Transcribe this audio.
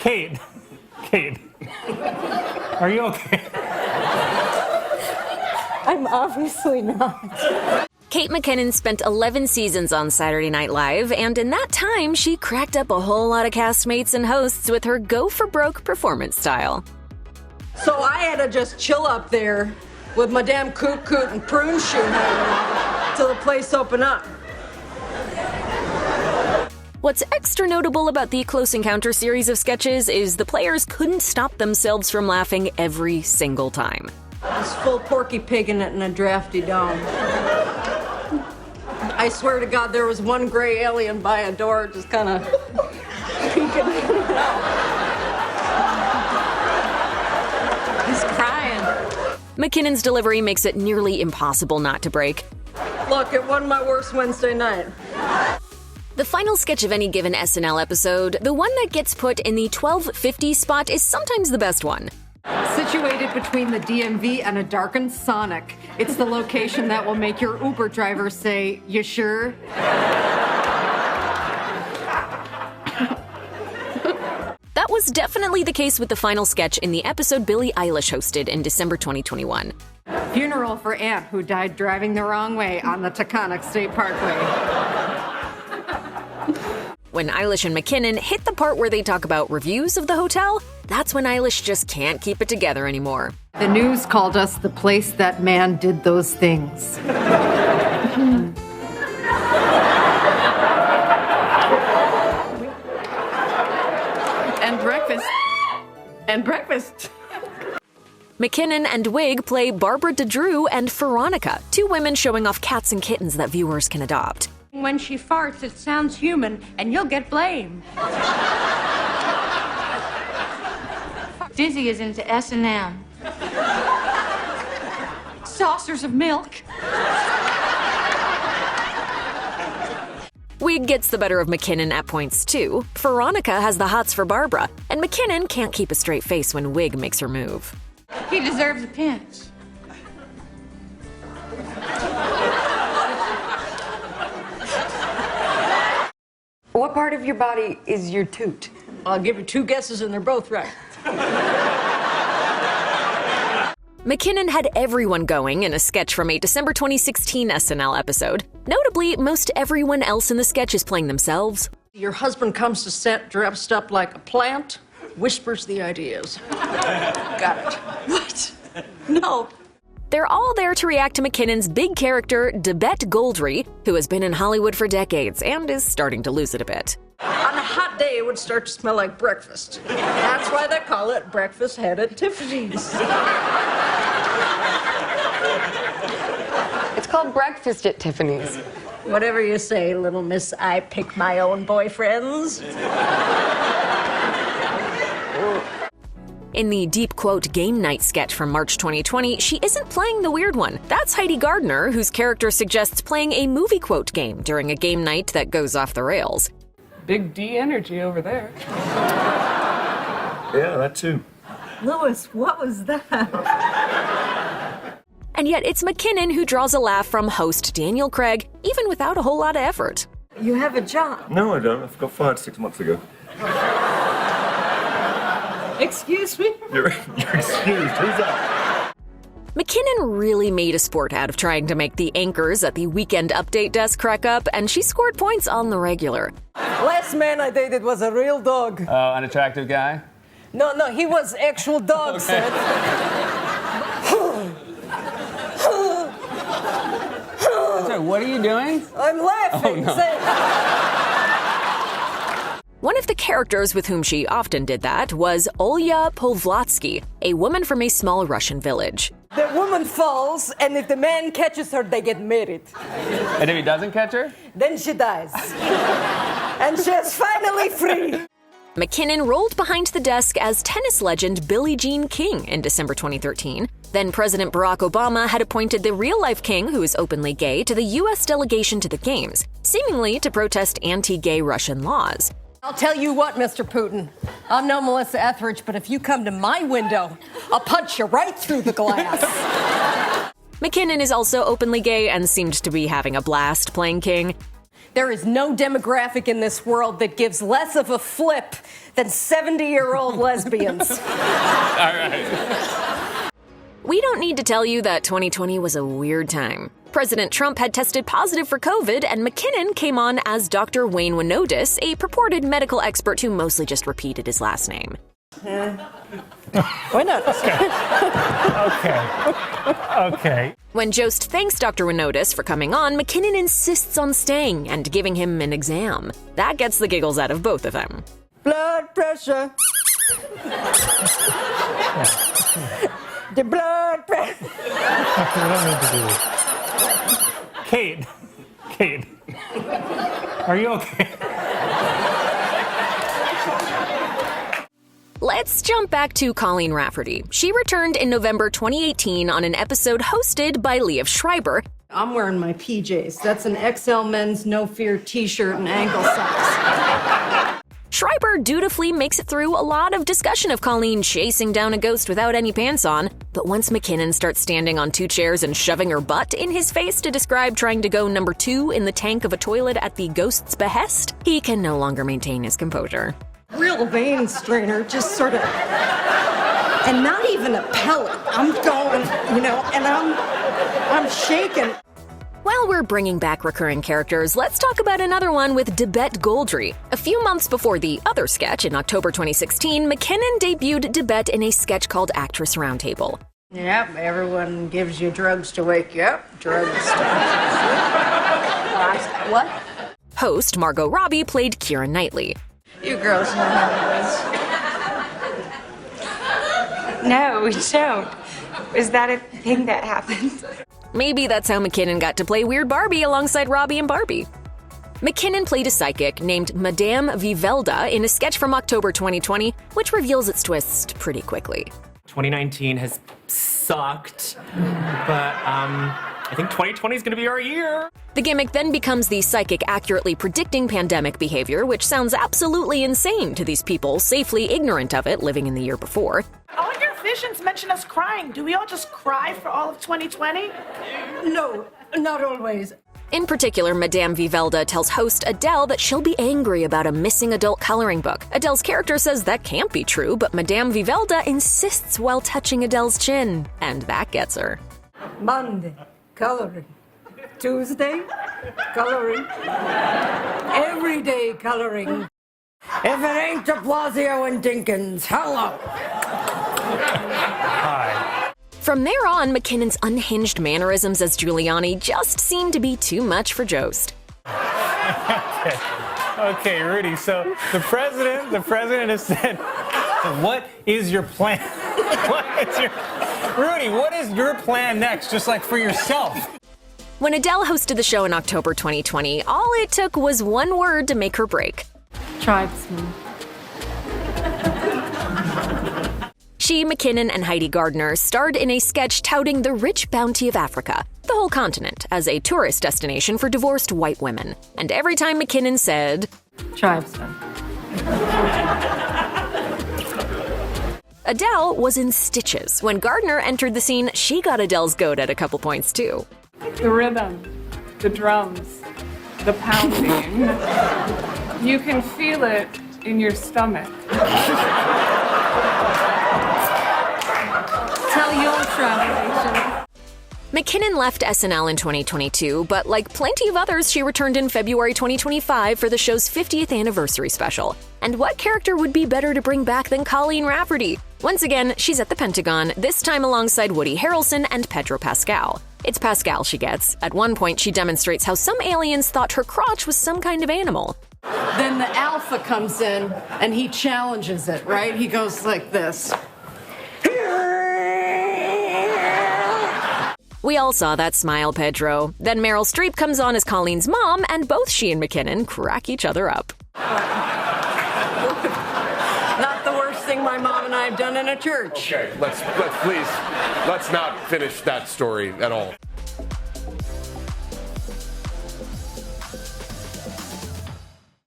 Kate, are you okay? I'm obviously not. Kate McKinnon spent 11 seasons on Saturday Night Live, and in that time, she cracked up a whole lot of castmates and hosts with her go-for-broke performance style. So I had to just chill up there with my damn coot and prune shoe till the place opened up. What's extra notable about the Close Encounter series of sketches is the players couldn't stop themselves from laughing every single time. This full Porky Pig in it and a drafty dome. I swear to God, there was one gray alien by a door just kind of peeking out. He's crying. McKinnon's delivery makes it nearly impossible not to break. Look, it wasn't my worst Wednesday night. The final sketch of any given SNL episode, the one that gets put in the 12:50 spot, is sometimes the best one. Situated between the DMV and a darkened Sonic, it's the location that will make your Uber driver say, "You sure?" That was definitely the case with the final sketch in the episode Billie Eilish hosted in December 2021. Funeral for Aunt who died driving the wrong way on the Taconic State Parkway. When Eilish and McKinnon hit the part where they talk about reviews of the hotel, that's when Eilish just can't keep it together anymore. The news called us the place that man did those things. And breakfast. McKinnon and Wig play Barbara DeDrew and Veronica, two women showing off cats and kittens that viewers can adopt. When she farts, it sounds human, and you'll get blamed. Dizzy is into SNL. Saucers of milk. Wig gets the better of McKinnon at points too. Veronica has the hots for Barbara, and McKinnon can't keep a straight face when Wig makes her move. He deserves a pinch. What part of your body is your toot? I'll give you two guesses and they're both right. McKinnon had everyone going in a sketch from a December 2016 SNL episode. Notably, most everyone else in the sketch is playing themselves. Your husband comes to set dressed up like a plant, whispers the ideas. Got it. What? No. They're all there to react to McKinnon's big character, Debette Goldry, who has been in Hollywood for decades and is starting to lose it a bit. On a hot day, it would start to smell like breakfast. That's why they call it breakfast head at Tiffany's. It's called breakfast at Tiffany's. Whatever you say, little miss, I pick my own boyfriends. In the deep quote game night sketch from March 2020, she isn't playing the weird one. That's Heidi Gardner, whose character suggests playing a movie quote game during a game night that goes off the rails. Big D energy over there. Yeah, that too. Louis, what was that? And yet it's McKinnon who draws a laugh from host Daniel Craig, even without a whole lot of effort. You have a job. No, I don't. I got fired 6 months ago. Excuse me? You're excused. Who's that? McKinnon really made a sport out of trying to make the anchors at the Weekend Update desk crack up, and she scored points on the regular. Last man I dated was a real dog. An attractive guy? No, he was actual dog, Seth. Sorry, what are you doing? I'm laughing, Seth. One of the characters with whom she often did that was Olya Povlatsky, a woman from a small Russian village. The woman falls, and if the man catches her, they get married. And if he doesn't catch her? Then she dies. And she's finally free. McKinnon rolled behind the desk as tennis legend Billie Jean King in December 2013. Then President Barack Obama had appointed the real-life king, who is openly gay, to the U.S. delegation to the Games, seemingly to protest anti-gay Russian laws. I'll tell you what, Mr. Putin. I'm no Melissa Etheridge, but if you come to my window, I'll punch you right through the glass. McKinnon is also openly gay and seemed to be having a blast playing King. There is no demographic in this world that gives less of a flip than 70-year-old lesbians. All right. We don't need to tell you that 2020 was a weird time. President Trump had tested positive for COVID, and McKinnon came on as Dr. Wayne Wenowdis, a purported medical expert who mostly just repeated his last name. Wenowdis. Okay. When Jost thanks Dr. Wenowdis for coming on, McKinnon insists on staying and giving him an exam. That gets the giggles out of both of them. Blood pressure. The blood pressure. We don't need to do this. Kate, are you okay? Let's jump back to Colleen Rafferty. She returned in November 2018 on an episode hosted by Liev Schreiber. I'm wearing my PJs. That's an XL men's No Fear t-shirt and ankle socks. Schreiber dutifully makes it through a lot of discussion of Colleen chasing down a ghost without any pants on, but once McKinnon starts standing on two chairs and shoving her butt in his face to describe trying to go number 2 in the tank of a toilet at the ghost's behest, he can no longer maintain his composure. Real vein strainer, just sort of, and not even a pellet. I'm going, and I'm shaking. While we're bringing back recurring characters, let's talk about another one with Debette Goldry. A few months before the other sketch, in October 2016, McKinnon debuted Debette in a sketch called Actress Roundtable. Yep, everyone gives you drugs to wake you up. Drugs to... What? Host Margot Robbie played Keira Knightley. You girls know how it is. No, we don't. Is that a thing that happens? Maybe that's how McKinnon got to play Weird Barbie alongside Robbie and Barbie. McKinnon played a psychic named Madame Vivelda in a sketch from October 2020, which reveals its twist pretty quickly. 2019 has sucked, but I think 2020 is going to be our year. The gimmick then becomes the psychic accurately predicting pandemic behavior, which sounds absolutely insane to these people safely ignorant of it living in the year before. All your visions mention us crying. Do we all just cry for all of 2020? No, not always. In particular, Madame Vivelda tells host Adele that she'll be angry about a missing adult coloring book. Adele's character says that can't be true, but Madame Vivelda insists while touching Adele's chin, and that gets her. Monday, coloring. Tuesday, coloring. Every day coloring. If it ain't de Blasio and Dinkins, hello. Hi. From there on, McKinnon's unhinged mannerisms as Giuliani just seemed to be too much for Jost. Okay, Rudy, so the president has said, what is your plan? Rudy, what is your plan next, just like for yourself? When Adele hosted the show in October 2020, all it took was one word to make her break. Tribesman. She, McKinnon, and Heidi Gardner starred in a sketch touting the rich bounty of Africa, the whole continent, as a tourist destination for divorced white women. And every time McKinnon said, Tribesman. Adele was in stitches. When Gardner entered the scene, she got Adele's goat at a couple points too. The rhythm, the drums, the pounding. You can feel it in your stomach. Tell your translation. McKinnon left SNL in 2022, but like plenty of others, she returned in February 2025 for the show's 50th anniversary special. And what character would be better to bring back than Colleen Rafferty? Once again, she's at the Pentagon, this time alongside Woody Harrelson and Pedro Pascal. It's Pascal she gets. At one point, she demonstrates how some aliens thought her crotch was some kind of animal. Then the alpha comes in and he challenges it, right? He goes like this. We all saw that smile, Pedro. Then Meryl Streep comes on as Colleen's mom, and both she and McKinnon crack each other up. Not the worst thing my mom and I have done in a church. Okay, let's not finish that story at all.